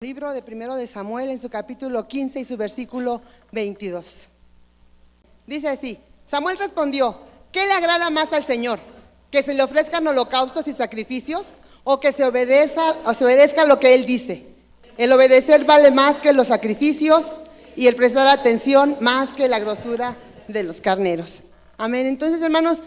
Libro de Primero de Samuel en su capítulo 15 y su versículo 22. Dice así: Samuel respondió: ¿qué le agrada más al Señor? ¿Que se le ofrezcan holocaustos y sacrificios, o que se obedezca lo que Él dice? El obedecer vale más que los sacrificios, y el prestar atención más que la grosura de los carneros. Amén. Entonces, hermanos,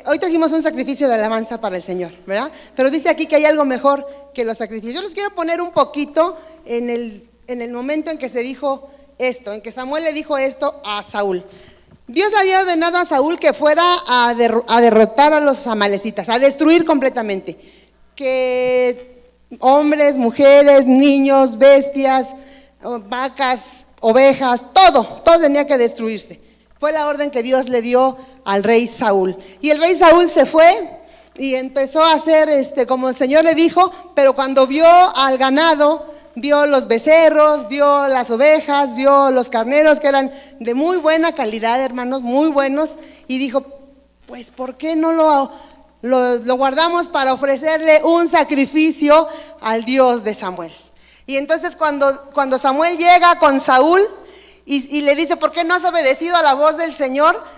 hoy trajimos un sacrificio de alabanza para el Señor, ¿verdad? Pero dice aquí que hay algo mejor que los sacrificios. Yo les quiero poner un poquito en el momento en que se dijo esto, en que Samuel le dijo esto a Saúl. Dios había ordenado a Saúl que fuera a derrotar a los amalecitas, a destruir completamente. Que hombres, mujeres, niños, bestias, vacas, ovejas, todo tenía que destruirse. Fue la orden que Dios le dio al rey Saúl. Y el rey Saúl se fue y empezó a hacer como el Señor le dijo, pero cuando vio al ganado, vio los becerros, vio las ovejas, vio los carneros que eran de muy buena calidad, hermanos, muy buenos, y dijo, pues ¿por qué no lo guardamos para ofrecerle un sacrificio al Dios de Samuel? Y entonces cuando Samuel llega con Saúl y le dice, ¿por qué no has obedecido a la voz del Señor?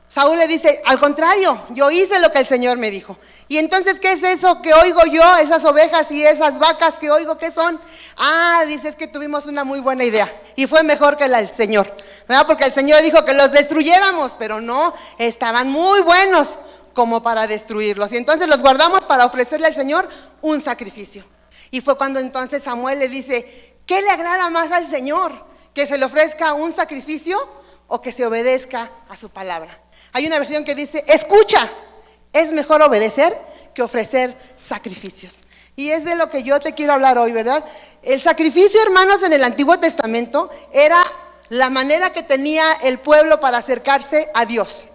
Saúl le dice, al contrario, yo hice lo que el Señor me dijo. Y entonces, ¿qué es eso que oigo yo? Esas ovejas y esas vacas que oigo, ¿qué son? Dice, es que tuvimos una muy buena idea y fue mejor que la del Señor, ¿verdad? Porque el Señor dijo que los destruyéramos, pero no, estaban muy buenos como para destruirlos. Y entonces los guardamos para ofrecerle al Señor un sacrificio. Y fue cuando entonces Samuel le dice, ¿qué le agrada más al Señor? ¿Que se le ofrezca un sacrificio o que se obedezca a su palabra? Hay una versión que dice, escucha, es mejor obedecer que ofrecer sacrificios. Y es de lo que yo te quiero hablar hoy, ¿verdad? El sacrificio, hermanos, en el Antiguo Testamento era la manera que tenía el pueblo para acercarse a Dios.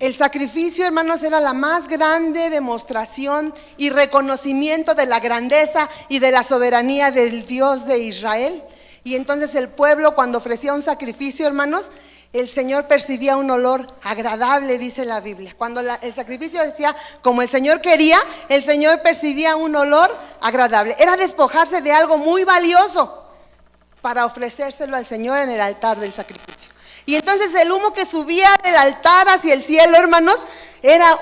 El sacrificio, hermanos, era la más grande demostración y reconocimiento de la grandeza y de la soberanía del Dios de Israel. Y entonces el pueblo, cuando ofrecía un sacrificio, hermanos, el Señor percibía un olor agradable, dice la Biblia. Cuando el sacrificio decía como el Señor quería, el Señor percibía un olor agradable. Era despojarse de algo muy valioso para ofrecérselo al Señor en el altar del sacrificio. Y entonces el humo que subía del altar hacia el cielo, hermanos, era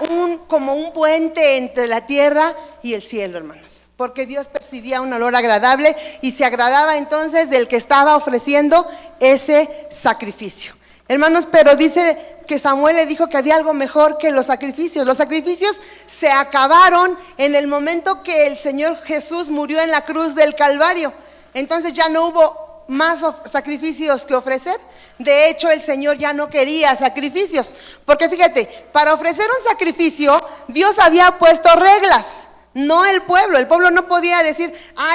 como un puente entre la tierra y el cielo, hermanos. Porque Dios percibía un olor agradable y se agradaba entonces del que estaba ofreciendo ese sacrificio. Hermanos, pero dice que Samuel le dijo que había algo mejor que los sacrificios. Los sacrificios se acabaron en el momento que el Señor Jesús murió en la cruz del Calvario. Entonces ya no hubo más sacrificios que ofrecer. De hecho, el Señor ya no quería sacrificios. Porque fíjate, para ofrecer un sacrificio, Dios había puesto reglas. No el pueblo no podía decir,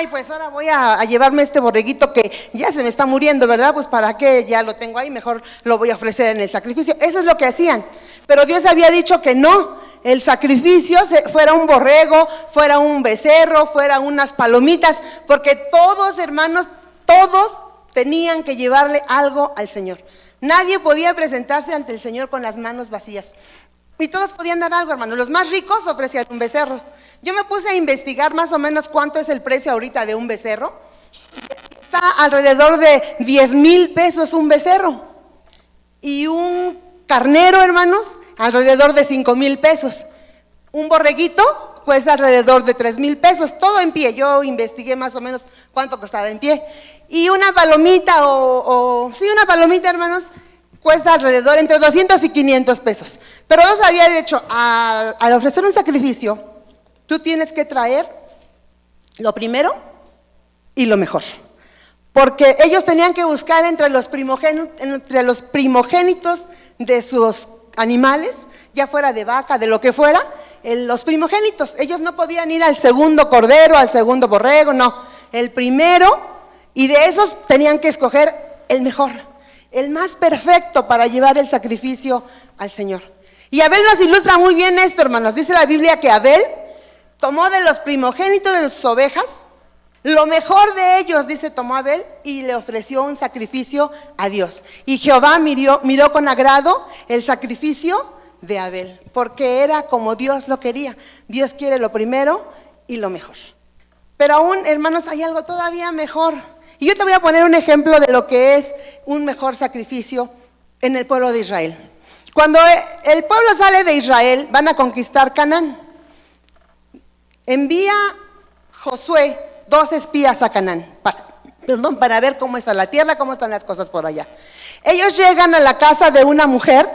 pues ahora voy a llevarme este borreguito que ya se me está muriendo, ¿verdad? Pues para qué, ya lo tengo ahí, mejor lo voy a ofrecer en el sacrificio. Eso es lo que hacían, pero Dios había dicho que no, el sacrificio fuera un borrego, fuera un becerro, fuera unas palomitas, porque todos, hermanos, todos tenían que llevarle algo al Señor. Nadie podía presentarse ante el Señor con las manos vacías. Y todos podían dar algo, hermanos. Los más ricos ofrecían un becerro. Yo me puse a investigar más o menos cuánto es el precio ahorita de un becerro. Está alrededor de 10,000 pesos un becerro. Y un carnero, hermanos, alrededor de 5,000 pesos. Un borreguito cuesta alrededor de 3,000 pesos. Todo en pie. Yo investigué más o menos cuánto costaba en pie. Y una palomita una palomita, hermanos, cuesta alrededor entre 200 y 500 pesos. Pero Dios había dicho, al ofrecer un sacrificio, tú tienes que traer lo primero y lo mejor. Porque ellos tenían que buscar entre los primogénitos de sus animales, ya fuera de vaca, de lo que fuera, los primogénitos. Ellos no podían ir al segundo cordero, al segundo borrego, no. El primero, y de esos tenían que escoger el mejor, el más perfecto para llevar el sacrificio al Señor. Y Abel nos ilustra muy bien esto, hermanos. Dice la Biblia que Abel tomó de los primogénitos de sus ovejas, lo mejor de ellos, dice, tomó Abel y le ofreció un sacrificio a Dios. Y Jehová miró con agrado el sacrificio de Abel, porque era como Dios lo quería. Dios quiere lo primero y lo mejor. Pero aún, hermanos, hay algo todavía mejor. Y yo te voy a poner un ejemplo de lo que es un mejor sacrificio en el pueblo de Israel. Cuando el pueblo sale de Israel, van a conquistar Canaán. Envía Josué 2 espías a Canaán, para ver cómo está la tierra, cómo están las cosas por allá. Ellos llegan a la casa de una mujer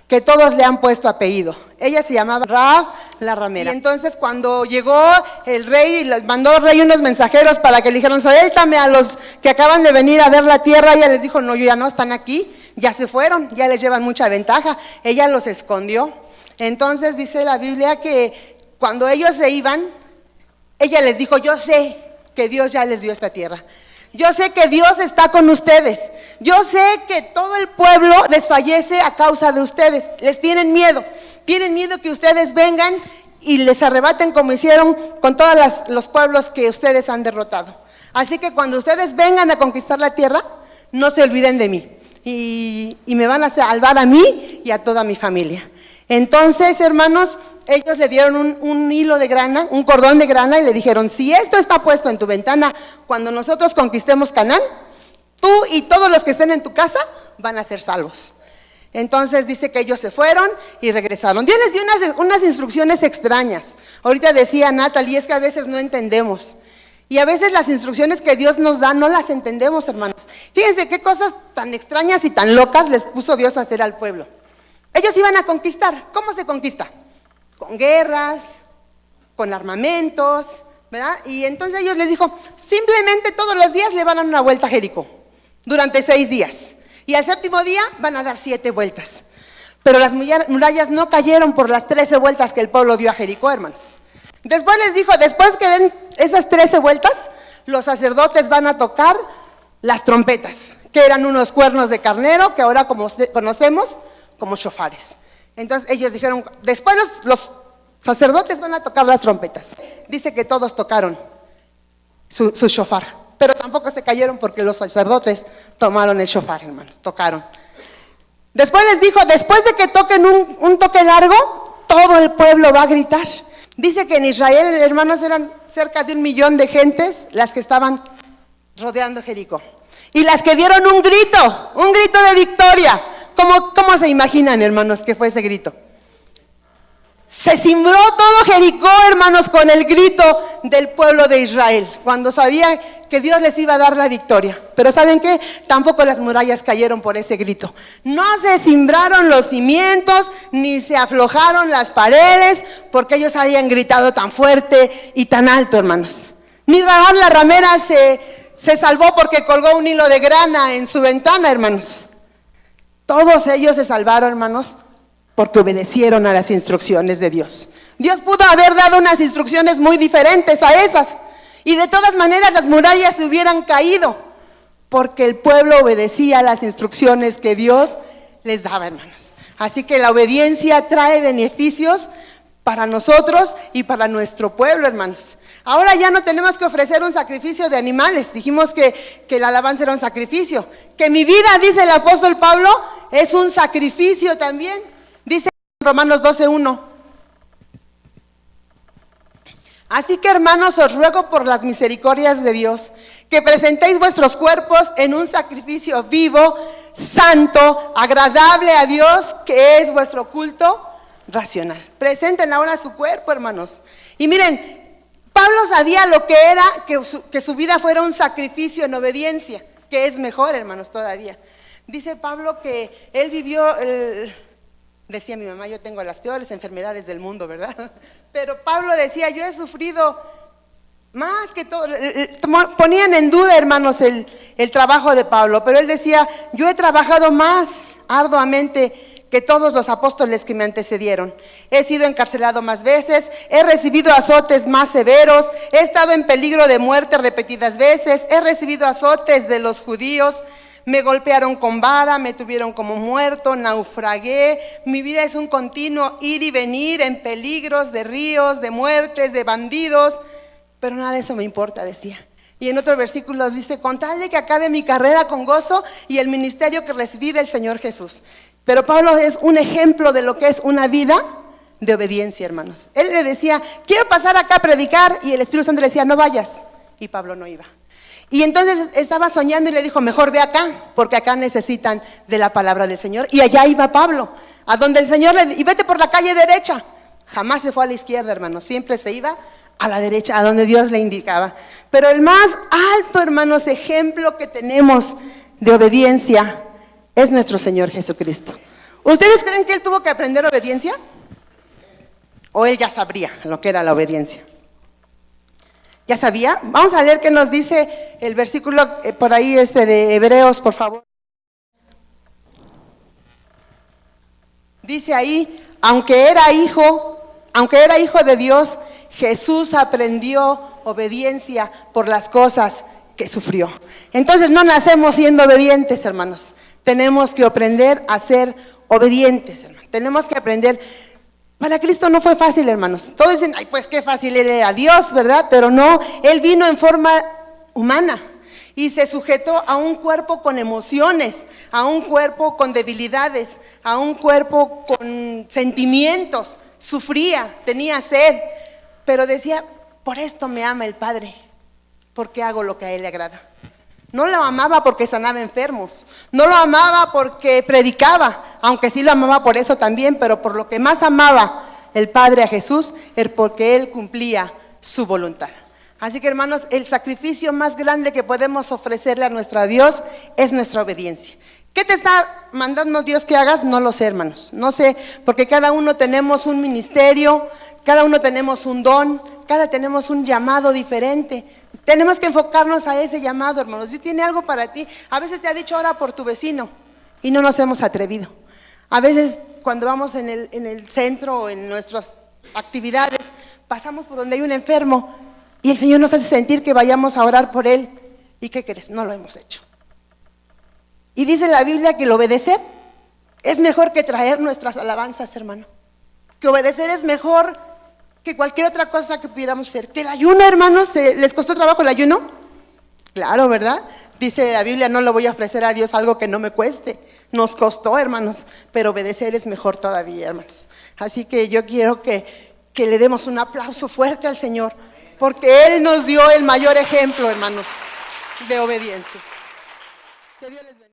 que todos le han puesto apellido. Ella se llamaba Rahab la ramera. Y entonces cuando llegó el rey, les mandó el rey unos mensajeros para que le dijeran: suéltame a los que acaban de venir a ver la tierra. Ella les dijo: no, ya no están aquí, ya se fueron, ya les llevan mucha ventaja. Ella los escondió. Entonces dice la Biblia que cuando ellos se iban, ella les dijo: yo sé que Dios ya les dio esta tierra. Yo sé que Dios está con ustedes. Yo sé que todo el pueblo desfallece a causa de ustedes. Les tienen miedo. Tienen miedo que ustedes vengan y les arrebaten como hicieron con todos los pueblos que ustedes han derrotado. Así que cuando ustedes vengan a conquistar la tierra, no se olviden de mí. Y me van a salvar a mí y a toda mi familia. Entonces, hermanos, ellos le dieron un hilo de grana, un cordón de grana, y le dijeron: si esto está puesto en tu ventana cuando nosotros conquistemos Canaán, tú y todos los que estén en tu casa van a ser salvos. Entonces dice que ellos se fueron y regresaron. Dios les dio unas instrucciones extrañas. Ahorita decía Natalie, es que a veces no entendemos. Y a veces las instrucciones que Dios nos da no las entendemos, hermanos. Fíjense qué cosas tan extrañas y tan locas les puso Dios a hacer al pueblo. Ellos iban a conquistar. ¿Cómo se conquista? Con guerras, con armamentos, ¿verdad? Y entonces ellos les dijo: simplemente todos los días le van a dar una vuelta a Jericó, durante 6 días. Y al 7º día van a dar 7 vueltas. Pero las murallas no cayeron por las 13 vueltas que el pueblo dio a Jericó, hermanos. Después les dijo: después que den esas 13 vueltas, los sacerdotes van a tocar las trompetas, que eran unos cuernos de carnero, que ahora conocemos como shofares. Entonces ellos dijeron: después los sacerdotes van a tocar las trompetas. Dice que todos tocaron su shofar, pero tampoco se cayeron porque los sacerdotes tomaron el shofar, hermanos, tocaron. Después les dijo: después de que toquen un toque largo, todo el pueblo va a gritar. Dice que en Israel, hermanos, eran cerca de 1 millón de gentes las que estaban rodeando Jericó. Y las que dieron un grito de victoria. ¿Cómo se imaginan, hermanos, que fue ese grito? Se cimbró todo Jericó, hermanos, con el grito del pueblo de Israel, cuando sabía que Dios les iba a dar la victoria. Pero ¿saben qué? Tampoco las murallas cayeron por ese grito. No se cimbraron los cimientos, ni se aflojaron las paredes, porque ellos habían gritado tan fuerte y tan alto, hermanos. Ni Rahab la ramera se salvó porque colgó un hilo de grana en su ventana, hermanos. Todos ellos se salvaron, hermanos, porque obedecieron a las instrucciones de Dios. Dios pudo haber dado unas instrucciones muy diferentes a esas, y de todas maneras las murallas se hubieran caído, porque el pueblo obedecía a las instrucciones que Dios les daba, hermanos. Así que la obediencia trae beneficios para nosotros y para nuestro pueblo, hermanos. Ahora ya no tenemos que ofrecer un sacrificio de animales. Dijimos que la alabanza era un sacrificio. Que mi vida, dice el apóstol Pablo, es un sacrificio también. Dice en Romanos 12:1. Así que, hermanos, os ruego por las misericordias de Dios, que presentéis vuestros cuerpos en un sacrificio vivo, santo, agradable a Dios, que es vuestro culto racional. Presenten ahora su cuerpo, hermanos. Y miren, Pablo sabía lo que era que su vida fuera un sacrificio en obediencia, que es mejor, hermanos, todavía. Dice Pablo que él vivió, decía mi mamá, yo tengo las peores enfermedades del mundo, ¿verdad? Pero Pablo decía: yo he sufrido más que todo. Ponían en duda, hermanos, el trabajo de Pablo, pero él decía: yo he trabajado más arduamente que todos los apóstoles que me antecedieron. He sido encarcelado más veces, he recibido azotes más severos, he estado en peligro de muerte repetidas veces, he recibido azotes de los judíos, me golpearon con vara, me tuvieron como muerto, naufragué. Mi vida es un continuo ir y venir en peligros de ríos, de muertes, de bandidos, pero nada de eso me importa, decía. Y en otro versículo dice: con tal de que acabe mi carrera con gozo y el ministerio que recibí del Señor Jesús. Pero Pablo es un ejemplo de lo que es una vida de obediencia, hermanos. Él le decía, quiero pasar acá a predicar, y el Espíritu Santo le decía, no vayas, y Pablo no iba. Y entonces estaba soñando y le dijo, mejor ve acá, porque acá necesitan de la palabra del Señor. Y allá iba Pablo, a donde el Señor le dijo, y vete por la calle derecha. Jamás se fue a la izquierda, hermanos, siempre se iba a la derecha, a donde Dios le indicaba. Pero el más alto, hermanos, ejemplo que tenemos de obediencia es nuestro Señor Jesucristo. ¿Ustedes creen que Él tuvo que aprender obediencia? ¿O Él ya sabría lo que era la obediencia? ¿Ya sabía? Vamos a leer qué nos dice el versículo por ahí de Hebreos, por favor. Dice ahí, aunque era hijo de Dios, Jesús aprendió obediencia por las cosas que sufrió. Entonces no nacemos siendo obedientes, hermanos. Tenemos que aprender a ser obedientes, hermanos. Tenemos que aprender. Para Cristo no fue fácil, hermanos. Todos dicen, ay, pues qué fácil, Él era Dios, ¿verdad? Pero no, Él vino en forma humana y se sujetó a un cuerpo con emociones, a un cuerpo con debilidades, a un cuerpo con sentimientos. Sufría, tenía sed, pero decía, por esto me ama el Padre, porque hago lo que a Él le agrada. No lo amaba porque sanaba enfermos, no lo amaba porque predicaba, aunque sí lo amaba por eso también, pero por lo que más amaba el Padre a Jesús era porque Él cumplía su voluntad. Así que, hermanos, el sacrificio más grande que podemos ofrecerle a nuestro Dios es nuestra obediencia. ¿Qué te está mandando Dios que hagas? No lo sé, hermanos, no sé, porque cada uno tenemos un ministerio, cada uno tenemos un don, cada tenemos un llamado diferente. Tenemos que enfocarnos a ese llamado, hermanos. Dios tiene algo para ti. A veces te ha dicho, ora por tu vecino, y no nos hemos atrevido. A veces cuando vamos en el centro o en nuestras actividades, pasamos por donde hay un enfermo y el Señor nos hace sentir que vayamos a orar por él. ¿Y qué crees? No lo hemos hecho. Y dice la Biblia que el obedecer es mejor que traer nuestras alabanzas, hermano. Que obedecer es mejor que cualquier otra cosa que pudiéramos hacer. Que el ayuno, hermanos, ¿les costó trabajo el ayuno? Claro, ¿verdad? Dice la Biblia, no le voy a ofrecer a Dios algo que no me cueste. Nos costó, hermanos, pero obedecer es mejor todavía, hermanos. Así que yo quiero que le demos un aplauso fuerte al Señor, porque Él nos dio el mayor ejemplo, hermanos, de obediencia. Que Dios les bendiga.